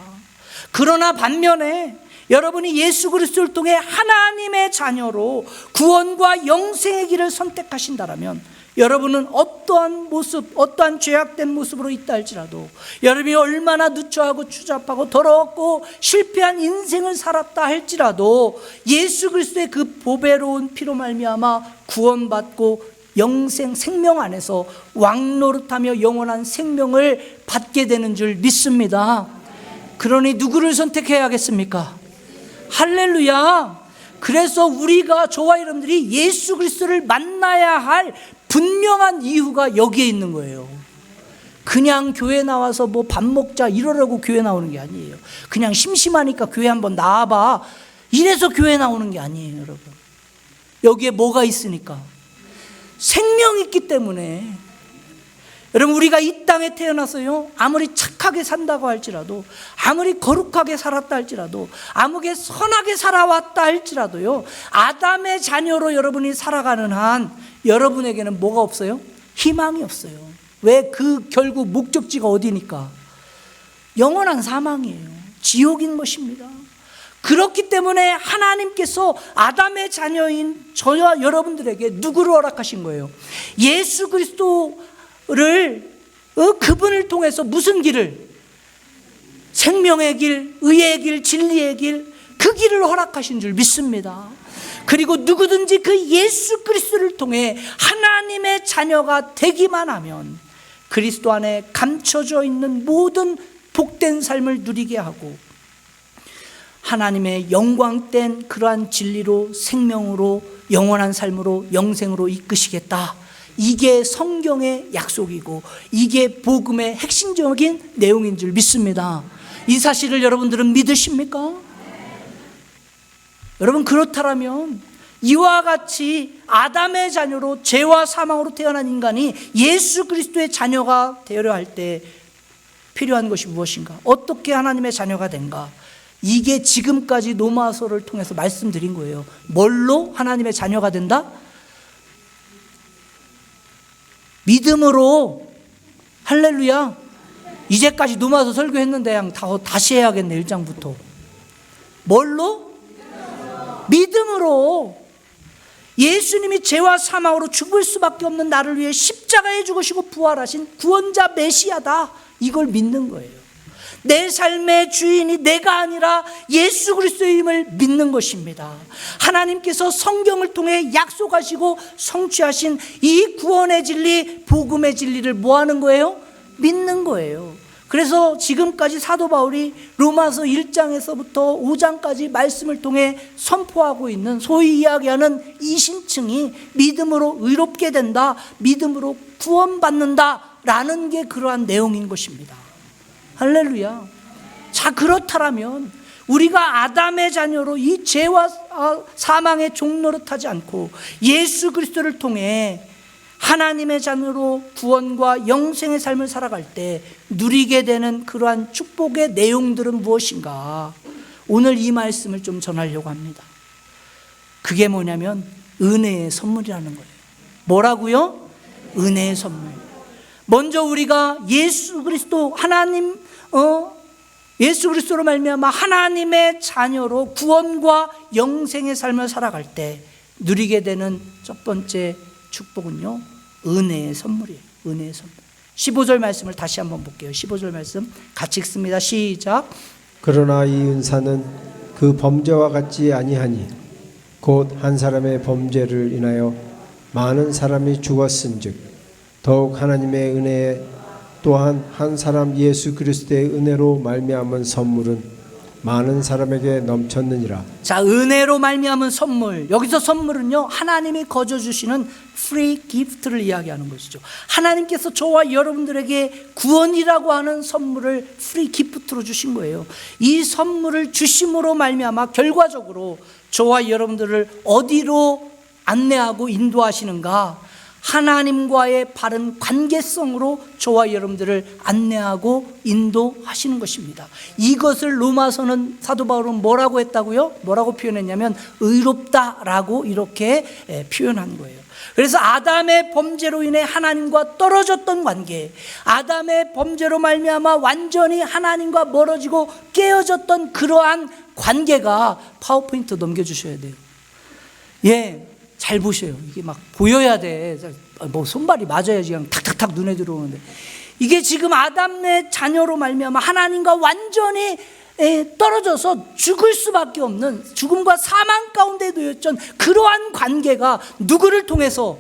그러나 반면에 여러분이 예수 그리스도를 통해 하나님의 자녀로 구원과 영생의 길을 선택하신다면 여러분은 어떠한 모습, 어떠한 죄악된 모습으로 있다 할지라도, 여러분이 얼마나 누추하고 추잡하고 더럽고 실패한 인생을 살았다 할지라도 예수 그리스도의 그 보배로운 피로 말미암아 구원받고 영생 생명 안에서 왕노릇하며 영원한 생명을 받게 되는 줄 믿습니다. 그러니 누구를 선택해야겠습니까? 할렐루야. 그래서 우리가, 저와 여러분들이 예수 그리스도를 만나야 할 분명한 이유가 여기에 있는 거예요. 그냥 교회 나와서 뭐 밥 먹자 이러려고 교회 나오는 게 아니에요. 그냥 심심하니까 교회 한번 나와봐 이래서 교회 나오는 게 아니에요, 여러분. 여기에 뭐가 있으니까? 생명이 있기 때문에. 여러분, 우리가 이 땅에 태어나서요, 아무리 착하게 산다고 할지라도, 아무리 거룩하게 살았다 할지라도, 아무리 선하게 살아왔다 할지라도요, 아담의 자녀로 여러분이 살아가는 한 여러분에게는 뭐가 없어요? 희망이 없어요. 왜? 그 결국 목적지가 어디니까? 영원한 사망이에요. 지옥인 것입니다. 그렇기 때문에 하나님께서 아담의 자녀인 저와 여러분들에게 누구를 허락하신 거예요? 예수 그리스도를, 그분을 통해서 무슨 길을? 생명의 길, 의의 길, 진리의 길, 그 길을 허락하신 줄 믿습니다. 그리고 누구든지 그 예수 그리스도를 통해 하나님의 자녀가 되기만 하면 그리스도 안에 감춰져 있는 모든 복된 삶을 누리게 하고 하나님의 영광된 그러한 진리로, 생명으로, 영원한 삶으로, 영생으로 이끄시겠다. 이게 성경의 약속이고 이게 복음의 핵심적인 내용인 줄 믿습니다. 이 사실을 여러분들은 믿으십니까? 여러분, 그렇다면 이와 같이 아담의 자녀로 죄와 사망으로 태어난 인간이 예수 그리스도의 자녀가 되려 할 때 필요한 것이 무엇인가? 어떻게 하나님의 자녀가 된가? 이게 지금까지 로마서를 통해서 말씀드린 거예요. 뭘로 하나님의 자녀가 된다? 믿음으로. 할렐루야. 이제까지 로마서 설교했는데 다시 해야겠네. 1장부터. 뭘로? 믿음으로. 예수님이 죄와 사망으로 죽을 수밖에 없는 나를 위해 십자가에 죽으시고 부활하신 구원자 메시아다. 이걸 믿는 거예요. 내 삶의 주인이 내가 아니라 예수 그리스도임을 믿는 것입니다. 하나님께서 성경을 통해 약속하시고 성취하신 이 구원의 진리, 복음의 진리를 뭐 하는 거예요? 믿는 거예요. 그래서 지금까지 사도 바울이 로마서 1장에서부터 5장까지 말씀을 통해 선포하고 있는, 소위 이야기하는 이심층이 믿음으로 의롭게 된다, 믿음으로 구원받는다 라는 게 그러한 내용인 것입니다. 할렐루야. 자, 그렇다면 우리가 아담의 자녀로 이 죄와 사망의 종노릇하지 않고 예수 그리스도를 통해 하나님의 자녀로 구원과 영생의 삶을 살아갈 때 누리게 되는 그러한 축복의 내용들은 무엇인가? 오늘 이 말씀을 좀 전하려고 합니다. 그게 뭐냐면 은혜의 선물이라는 거예요. 뭐라고요? 은혜의 선물. 먼저 우리가 예수 그리스도 예수 그리스도로 말미암아 하나님의 자녀로 구원과 영생의 삶을 살아갈 때 누리게 되는 첫 번째 축복은요, 은혜의 선물이에요. 은혜의 선물. 15절 말씀을 다시 한번 볼게요. 15절 말씀 같이 읽습니다. 시작. 그러나 이 은사는 그 범죄와 같지 아니하니 곧 한 사람의 범죄를 인하여 많은 사람이 죽었은즉 더욱 하나님의 은혜에 또한 한 사람 예수 그리스도의 은혜로 말미암은 선물은 많은 사람에게 넘쳤느니라. 자, 은혜로 말미암은 선물. 여기서 선물은요, 하나님이 거저 주시는 free gift를 이야기하는 것이죠. 하나님께서 저와 여러분들에게 구원이라고 하는 선물을 free gift로 주신 거예요. 이 선물을 주심으로 말미암아 결과적으로 저와 여러분들을 어디로 안내하고 인도하시는가? 하나님과의 바른 관계성으로 저와 여러분들을 안내하고 인도하시는 것입니다. 이것을 로마서는 사도 바울은 뭐라고 했다고요? 뭐라고 표현했냐면 의롭다라고 이렇게 표현한 거예요. 그래서 아담의 범죄로 인해 하나님과 떨어졌던 관계, 아담의 범죄로 말미암아 완전히 하나님과 멀어지고 깨어졌던 그러한 관계가, 파워포인트 넘겨주셔야 돼요. 예. 잘 보셔요. 이게 막 보여야 돼. 뭐 손발이 맞아야지 그냥 탁탁탁 눈에 들어오는데, 이게 지금 아담의 자녀로 말미암아 하나님과 완전히 떨어져서 죽을 수밖에 없는, 죽음과 사망 가운데 놓였던 그러한 관계가 누구를 통해서?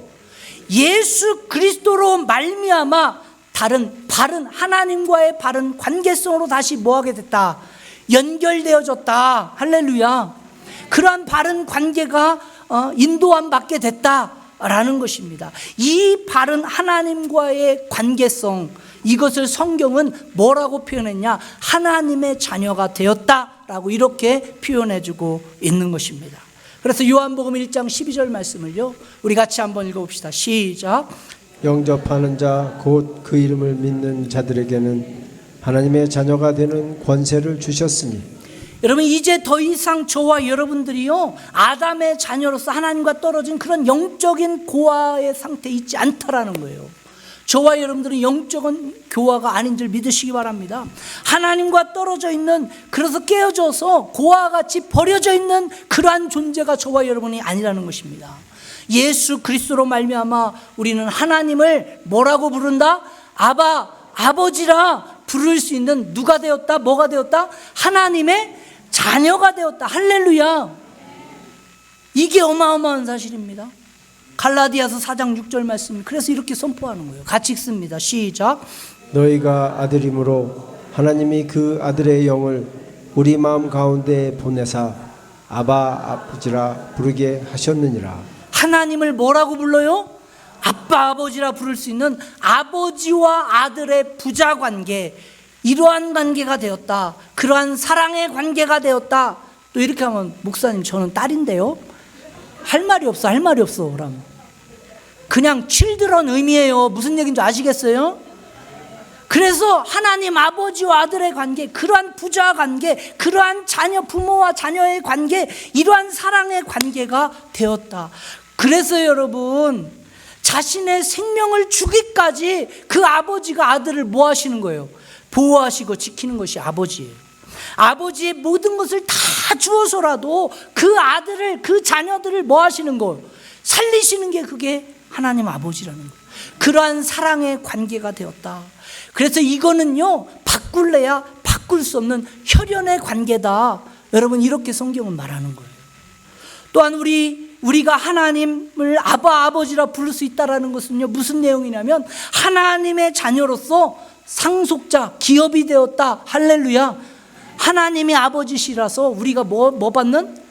예수 그리스도로 말미암아 바른 하나님과의 바른 관계성으로 다시 뭐하게 됐다? 연결되어졌다. 할렐루야. 그러한 바른 관계가 인도함 받게 됐다라는 것입니다. 이 바른 하나님과의 관계성, 이것을 성경은 뭐라고 표현했냐? 하나님의 자녀가 되었다라고 이렇게 표현해주고 있는 것입니다. 그래서 요한복음 1장 12절 말씀을요, 우리 같이 한번 읽어봅시다. 시작. 영접하는 자 곧 그 이름을 믿는 자들에게는 하나님의 자녀가 되는 권세를 주셨으니. 여러분, 이제 더 이상 저와 여러분들이요, 아담의 자녀로서 하나님과 떨어진 그런 영적인 고아의 상태에 있지 않다라는 거예요. 저와 여러분들은 영적인 교화가 아닌 줄 믿으시기 바랍니다. 하나님과 떨어져 있는, 그래서 깨어져서 고아같이 버려져 있는 그러한 존재가 저와 여러분이 아니라는 것입니다. 예수 그리스도로 말미암아 우리는 하나님을 뭐라고 부른다? 아바, 아버지라 부를 수 있는 누가 되었다? 뭐가 되었다? 하나님의 자녀가 되었다. 할렐루야. 이게 어마어마한 사실입니다. 갈라디아서 4장 6절 말씀, 그래서 이렇게 선포하는 거예요. 같이 읽습니다. 시작. 너희가 아들이므로 하나님이 그 아들의 영을 우리 마음 가운데 보내사 아바 아버지라 부르게 하셨느니라. 하나님을 뭐라고 불러요? 아빠 아버지라 부를 수 있는 아버지와 아들의 부자 관계, 이러한 관계가 되었다. 그러한 사랑의 관계가 되었다. 또 이렇게 하면, 목사님 저는 딸인데요, 할 말이 없어 그럼 그냥 children 의미예요. 무슨 얘기인지 아시겠어요? 그래서 하나님 아버지와 아들의 관계, 그러한 부자 관계, 그러한 자녀, 부모와 자녀의 관계, 이러한 사랑의 관계가 되었다. 그래서 여러분, 자신의 생명을 주기까지 그 아버지가 아들을 뭐 하시는 거예요? 보호하시고 지키는 것이 아버지예요. 아버지의 모든 것을 다 주어서라도 그 아들을, 그 자녀들을 뭐 하시는 거예요? 살리시는 게 그게 하나님 아버지라는 거예요. 그러한 사랑의 관계가 되었다. 그래서 이거는요, 바꿀래야 바꿀 수 없는 혈연의 관계다. 여러분, 이렇게 성경은 말하는 거예요. 또한 우리가 하나님을 아바 아버지라 부를 수 있다라는 것은요, 무슨 내용이냐면 하나님의 자녀로서 상속자, 기업이 되었다. 할렐루야. 하나님이 아버지시라서 우리가 뭐 받는?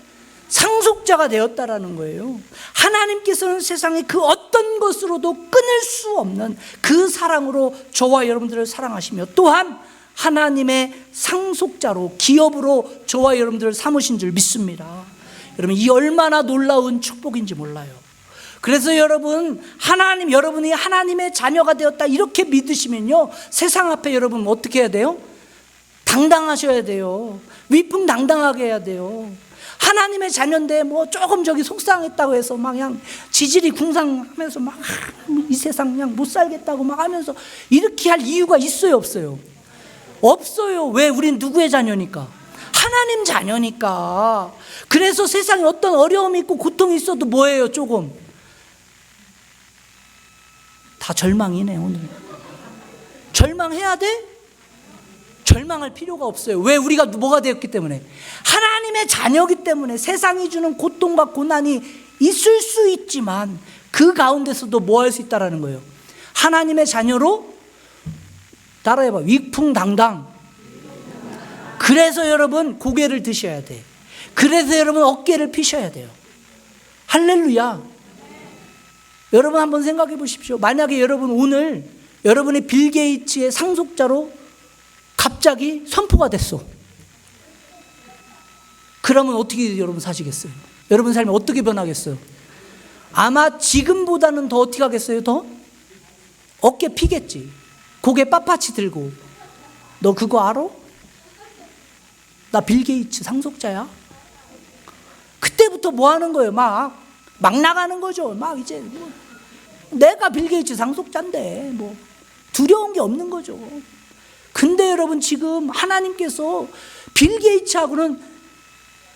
상속자가 되었다라는 거예요. 하나님께서는 세상의 그 어떤 것으로도 끊을 수 없는 그 사랑으로 저와 여러분들을 사랑하시며, 또한 하나님의 상속자로, 기업으로 저와 여러분들을 삼으신 줄 믿습니다. 여러분, 이 얼마나 놀라운 축복인지 몰라요. 그래서 여러분이 하나님의 자녀가 되었다 이렇게 믿으시면요, 세상 앞에 여러분 어떻게 해야 돼요? 당당하셔야 돼요. 위풍당당하게 해야 돼요. 하나님의 자녀인데 뭐 조금 저기 속상했다고 해서 막 그냥 지질이 궁상하면서 막 이 세상 그냥 못 살겠다고 막 하면서 이렇게 할 이유가 있어요, 없어요? 없어요. 왜? 우린 누구의 자녀니까? 하나님 자녀니까. 그래서 세상에 어떤 어려움이 있고 고통이 있어도 뭐예요? 조금 다 절망이네. 오늘 절망해야 돼? 절망할 필요가 없어요. 왜? 우리가 뭐가 되었기 때문에? 하나님의 자녀이기 때문에. 세상이 주는 고통과 고난이 있을 수 있지만 그 가운데서도 뭐 할 수 있다라는 거예요? 하나님의 자녀로, 따라해봐, 위풍당당. 그래서 여러분 고개를 드셔야 돼. 그래서 여러분 어깨를 피셔야 돼요. 할렐루야. 여러분 한번 생각해 보십시오. 만약에 여러분 오늘 여러분의 빌 게이츠의 상속자로 갑자기 선포가 됐어. 그러면 어떻게 여러분 사시겠어요? 여러분 삶이 어떻게 변하겠어요? 아마 지금보다는 더 어떻게 하겠어요? 더 어깨 피겠지. 고개 빳빳이 들고. 너 그거 알아? 나 빌 게이츠 상속자야. 그때부터 뭐 하는 거예요? 막 나가는 거죠. 막 이제 뭐 내가 빌 게이츠 상속자인데 뭐 두려운 게 없는 거죠. 근데 여러분, 지금 하나님께서 빌 게이츠하고는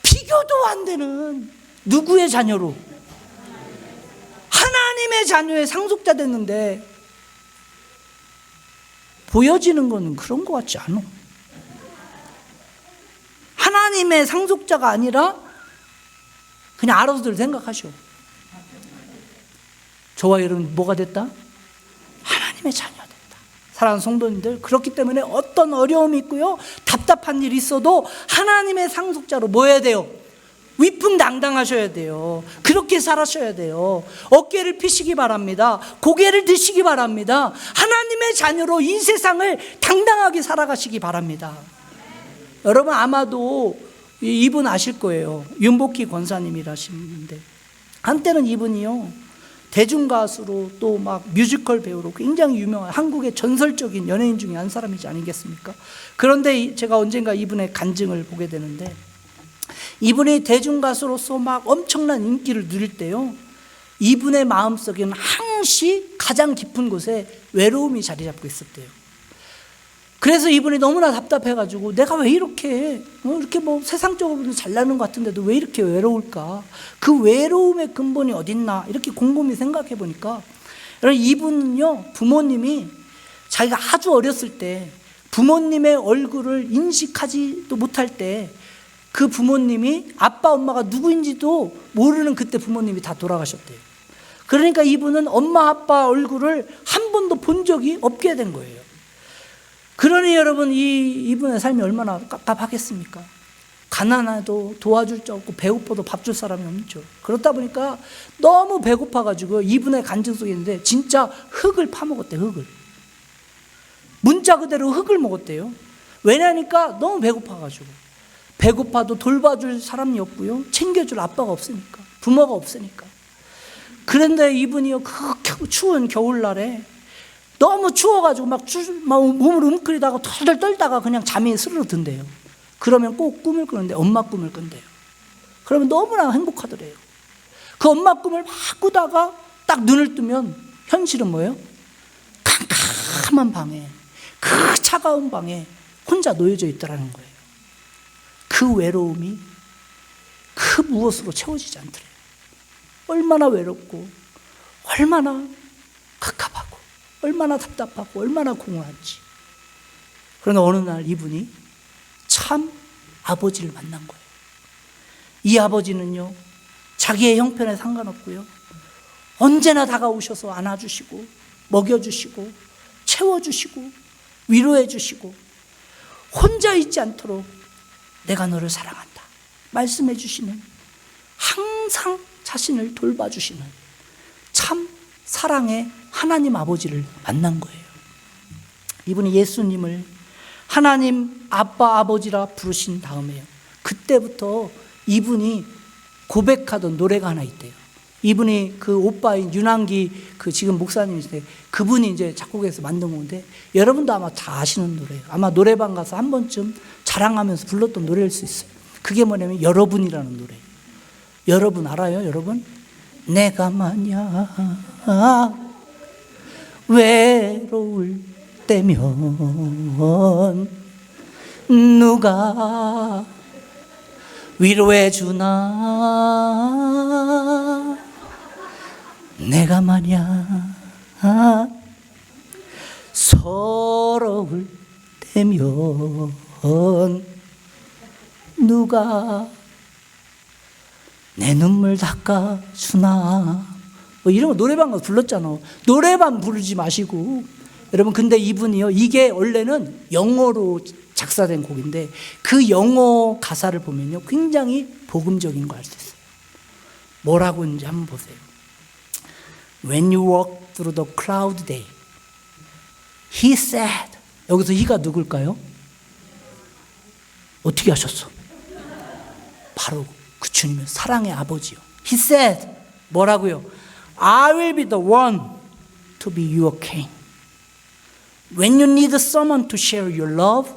비교도 안 되는 누구의 자녀로? 하나님의 자녀의 상속자 됐는데 보여지는 거는 그런 것 같지 않아. 하나님의 상속자가 아니라 그냥 알아서들 생각하셔. 저와 여러분 뭐가 됐다? 하나님의 자녀가 됐다. 사랑하는 성도님들, 그렇기 때문에 어떤 어려움이 있고요, 답답한 일이 있어도 하나님의 상속자로 뭐 해야 돼요? 위풍당당하셔야 돼요. 그렇게 살아셔야 돼요. 어깨를 피시기 바랍니다. 고개를 드시기 바랍니다. 하나님의 자녀로 이 세상을 당당하게 살아가시기 바랍니다. 여러분 아마도 이분 아실 거예요. 윤복희 권사님이라시는데, 한때는 이분이요, 대중가수로 또 막 뮤지컬 배우로 굉장히 유명한 한국의 전설적인 연예인 중에 한 사람이지 아니겠습니까? 그런데 제가 언젠가 이분의 간증을 보게 되는데, 이분이 대중가수로서 막 엄청난 인기를 누릴 때요, 이분의 마음속에는 항시 가장 깊은 곳에 외로움이 자리 잡고 있었대요. 그래서 이분이 너무나 답답해가지고, 내가 왜 이렇게 뭐 세상적으로는 잘나는 것 같은데도 왜 이렇게 외로울까? 그 외로움의 근본이 어딨나? 이렇게 곰곰이 생각해 보니까, 여러분 이분은요, 부모님이 자기가 아주 어렸을 때 부모님의 얼굴을 인식하지도 못할 때 그 부모님이 아빠 엄마가 누구인지도 모르는 그때 부모님이 다 돌아가셨대요. 그러니까 이분은 엄마 아빠 얼굴을 한 번도 본 적이 없게 된 거예요. 그러니 여러분 이분의 삶이 얼마나 깝깝하겠습니까? 가난해도 도와줄 자 없고 배고파도 밥 줄 사람이 없죠. 그렇다 보니까 너무 배고파가지고 이분의 간증 속에 있는데, 진짜 흙을 파먹었대. 흙을, 문자 그대로 흙을 먹었대요. 왜냐니까 너무 배고파가지고. 배고파도 돌봐줄 사람이 없고요, 챙겨줄 아빠가 없으니까, 부모가 없으니까. 그런데 이분이요, 그 추운 겨울날에 너무 추워가지고 막 몸을 움츠리다가 덜덜 떨다가 그냥 잠이 스르르 든대요. 그러면 꼭 꿈을 꾸는데 엄마 꿈을 꾼대요. 그러면 너무나 행복하더래요. 그 엄마 꿈을 막 꾸다가 딱 눈을 뜨면 현실은 뭐예요? 캄캄한 방에, 그 차가운 방에 혼자 놓여져 있더라는 거예요. 그 외로움이 그 무엇으로 채워지지 않더래요. 얼마나 외롭고 얼마나 갑갑하고 얼마나 답답하고 얼마나 공허한지. 그러나 어느 날 이분이 참 아버지를 만난 거예요. 이 아버지는요, 자기의 형편에 상관없고요, 언제나 다가오셔서 안아주시고 먹여주시고 채워주시고 위로해주시고, 혼자 있지 않도록 내가 너를 사랑한다 말씀해 주시는, 항상 자신을 돌봐주시는 참 사랑의 하나님 아버지를 만난 거예요. 이분이 예수님을 하나님 아빠 아버지라 부르신 다음에요, 그때부터 이분이 고백하던 노래가 하나 있대요. 이분이 그 오빠인 윤한기 그 지금 목사님이신데, 그분이 이제 작곡해서 만든 건데, 여러분도 아마 다 아시는 노래예요. 아마 노래방 가서 한 번쯤 자랑하면서 불렀던 노래일 수 있어요. 그게 뭐냐면 여러분이라는 노래예요. 여러분 알아요, 여러분? 내가 만약 외로울 때면 누가 위로해 주나? 내가 만약 서러울 때면 누가 내 눈물 닦아주나? 뭐 이런 거 노래방 가서 불렀잖아. 노래방 부르지 마시고. 여러분, 근데 이분이요, 이게 원래는 영어로 작사된 곡인데, 그 영어 가사를 보면요, 굉장히 복음적인 거 알 수 있어요. 뭐라고 했는지 한번 보세요. When you walk through the cloud day, he said. 여기서 he가 누굴까요? 어떻게 하셨어? 바로 그 주님은 사랑의 아버지요. He said, 뭐라고요? I will be the one to be your king. When you need someone to share your love,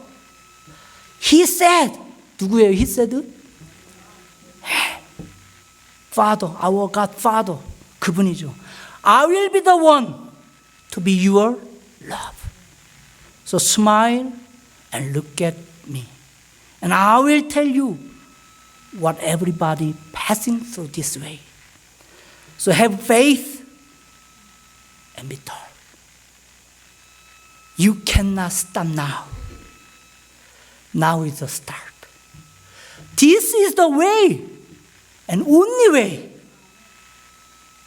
He said, 누구예요? He said? Father, our God Father, 그분이죠. I will be the one to be your love. So smile and look at me. And I will tell you what everybody passing through this way. So have faith and be tall. You cannot stop now. Now is the start. This is the way and only way.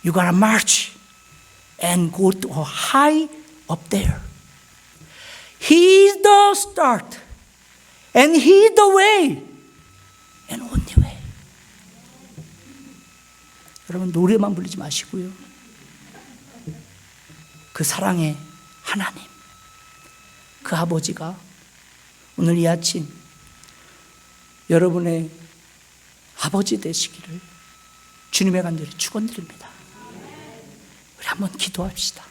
You gotta march and go to high up there. He is the start and He is the way and only way. 여러분 노래만 부르지 마시고요. 그 사랑의 하나님, 그 아버지가 오늘 이 아침 여러분의 아버지 되시기를 주님의 간절히 축원드립니다. 우리 한번 기도합시다.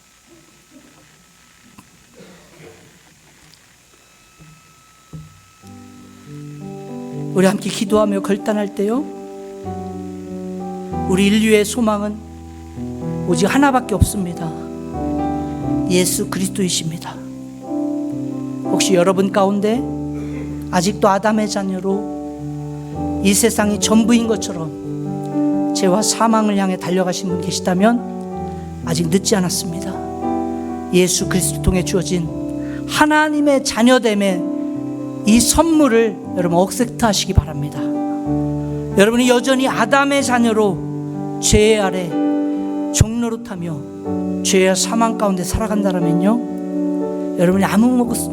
우리 함께 기도하며 결단할 때요, 우리 인류의 소망은 오직 하나밖에 없습니다. 예수 그리스도이십니다. 혹시 여러분 가운데 아직도 아담의 자녀로 이 세상이 전부인 것처럼 죄와 사망을 향해 달려가신 분 계시다면 아직 늦지 않았습니다. 예수 그리스도 통해 주어진 하나님의 자녀됨의 이 선물을 여러분 억셉트 하시기 바랍니다. 여러분이 여전히 아담의 자녀로 죄 아래 종노릇하며 죄와 사망 가운데 살아간다면요, 여러분이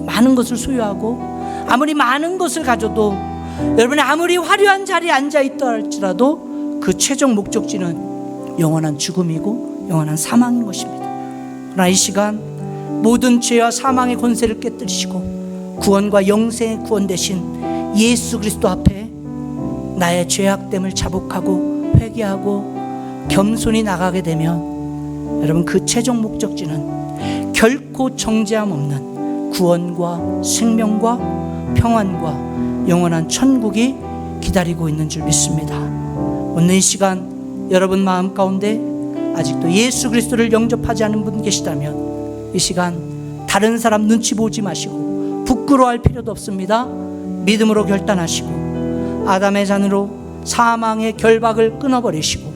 많은 것을 소유하고 아무리 많은 것을 가져도, 여러분이 아무리 화려한 자리에 앉아있다 할지라도 그 최종 목적지는 영원한 죽음이고 영원한 사망인 것입니다. 그러나 이 시간 모든 죄와 사망의 권세를 깨뜨리시고 구원과 영생의 구원 되신 예수 그리스도 앞에 나의 죄악됨을 자복하고 회개하고 겸손히 나가게 되면 여러분 그 최종 목적지는 결코 정죄함 없는 구원과 생명과 평안과 영원한 천국이 기다리고 있는 줄 믿습니다. 오늘 이 시간 여러분 마음 가운데 아직도 예수 그리스도를 영접하지 않은 분 계시다면 이 시간 다른 사람 눈치 보지 마시고 부끄러워할 필요도 없습니다. 믿음으로 결단하시고 아담의 잔으로 사망의 결박을 끊어버리시고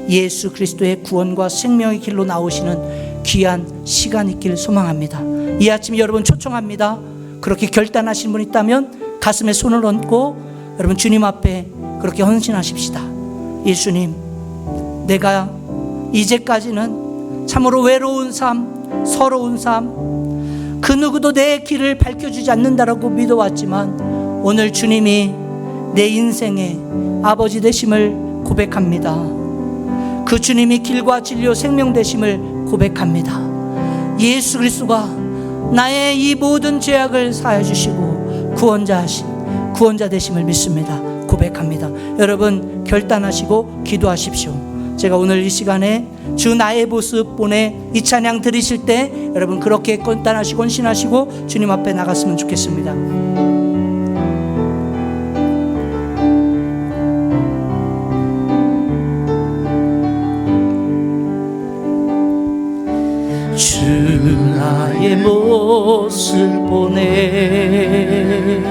예수 그리스도의 구원과 생명의 길로 나오시는 귀한 시간 있기를 소망합니다. 이 아침 여러분 초청합니다. 그렇게 결단하신 분 있다면 가슴에 손을 얹고 여러분 주님 앞에 그렇게 헌신하십시다. 예수님, 내가 이제까지는 참으로 외로운 삶, 서러운 삶, 그 누구도 내 길을 밝혀주지 않는다라고 믿어왔지만 오늘 주님이 내 인생의 아버지 되심을 고백합니다. 그 주님이 길과 진리요 생명 되심을 고백합니다. 예수 그리스도가 나의 이 모든 죄악을 사하여 주시고 구원자 되심을 믿습니다. 고백합니다. 여러분 결단하시고 기도하십시오. 제가 오늘 이 시간에 주 나의 모습 본에 이 찬양 들으실 때 여러분 그렇게 결단하시고 헌신하시고 주님 앞에 나갔으면 좋겠습니다. 주 나의 모습 보내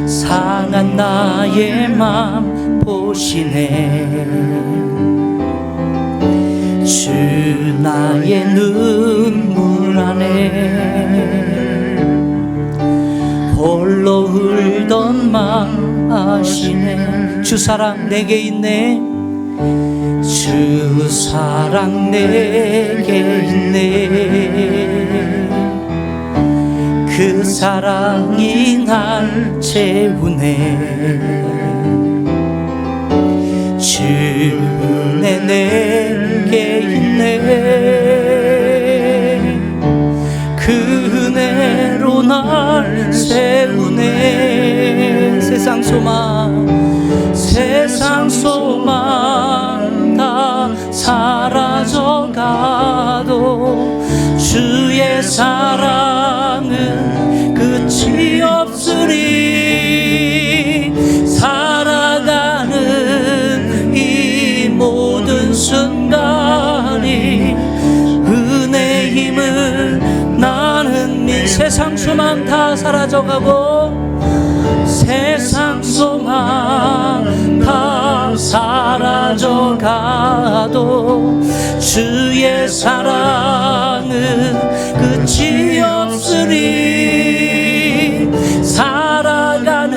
상한 나의 맘 보시네. 주 나의 눈물 안에 홀로 울던 맘 아시네. 주 사랑 내게 있네. 주 사랑 내게 있네. 그 사랑이 날 채우네. 주 은혜 내게 있네. 그 은혜로 날 세우네. 세상 소망 다 사라져가도 주의 사랑은 끝이 없으니 살아가는 이 모든 순간이 은혜의 힘을 나는 세상 소망 다 사라져가고 세상 소망 다 사라져가도 주의 사랑은 끝이 없으니 살아가는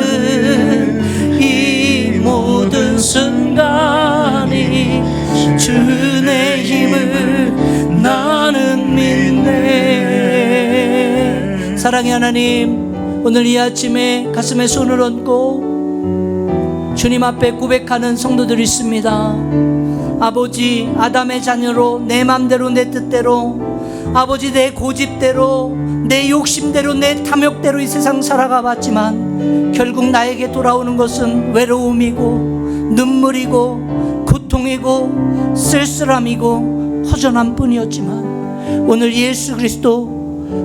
이 모든 순간이 주의 힘을 사랑의 하나님, 오늘 이 아침에 가슴에 손을 얹고 주님 앞에 고백하는 성도들이 있습니다. 아버지, 아담의 자녀로 내 맘대로 내 뜻대로, 아버지 내 고집대로 내 욕심대로 내 탐욕대로 이 세상 살아가 봤지만 결국 나에게 돌아오는 것은 외로움이고 눈물이고 고통이고 쓸쓸함이고 허전함 뿐이었지만 오늘 예수 그리스도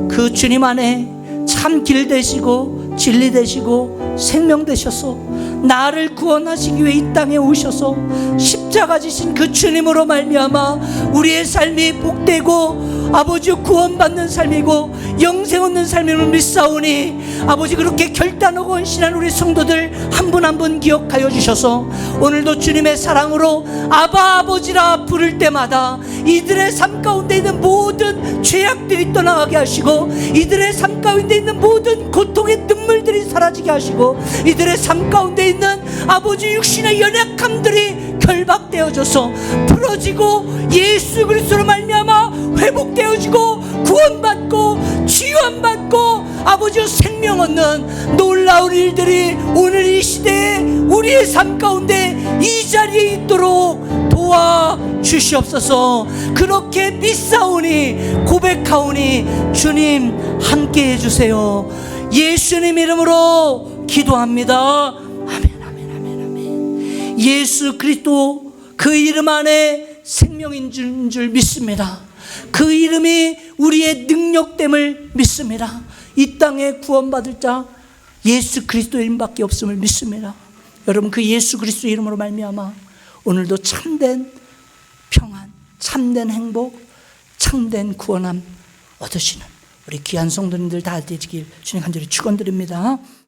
그 주님 안에 참 길 되시고 진리 되시고 생명 되셔서 나를 구원하시기 위해 이 땅에 오셔서 십자가 지신 그 주님으로 말미암아 우리의 삶이 복되고 아버지 구원받는 삶이고 영생 얻는 삶임을 믿사오니 아버지 그렇게 결단하고 헌신한 우리 성도들 한 분 한 분 기억하여 주셔서 오늘도 주님의 사랑으로 아바 아버지라 부를 때마다 이들의 삶 가운데 있는 모든 죄악들이 떠나가게 하시고 이들의 삶 가운데 있는 모든 고통의 눈물들이 사라지게 하시고 이들의 삶 가운데 있는 아버지 육신의 연약함들이 결박되어져서 풀어지고 예수 그리스도로 말미암아 회복되어지고 구원받고 치유받고 아버지의 생명 얻는 놀라운 일들이 오늘 이 시대에 우리의 삶 가운데 이 자리에 있도록 도와주시옵소서. 그렇게 믿사오니 고백하오니 주님 함께 해주세요. 예수님 이름으로 기도합니다. 아멘, 아멘, 아멘, 아멘. 예수 그리스도 그 이름 안에 생명인 줄 믿습니다. 그 이름이 우리의 능력됨을 믿습니다. 이 땅에 구원받을 자 예수 그리스도 이름밖에 없음을 믿습니다. 여러분 그 예수 그리스도 이름으로 말미암아 오늘도 참된 평안, 참된 행복, 참된 구원함 얻으시는 우리 귀한 성도님들 다 되시길 주님 간절히 축원드립니다.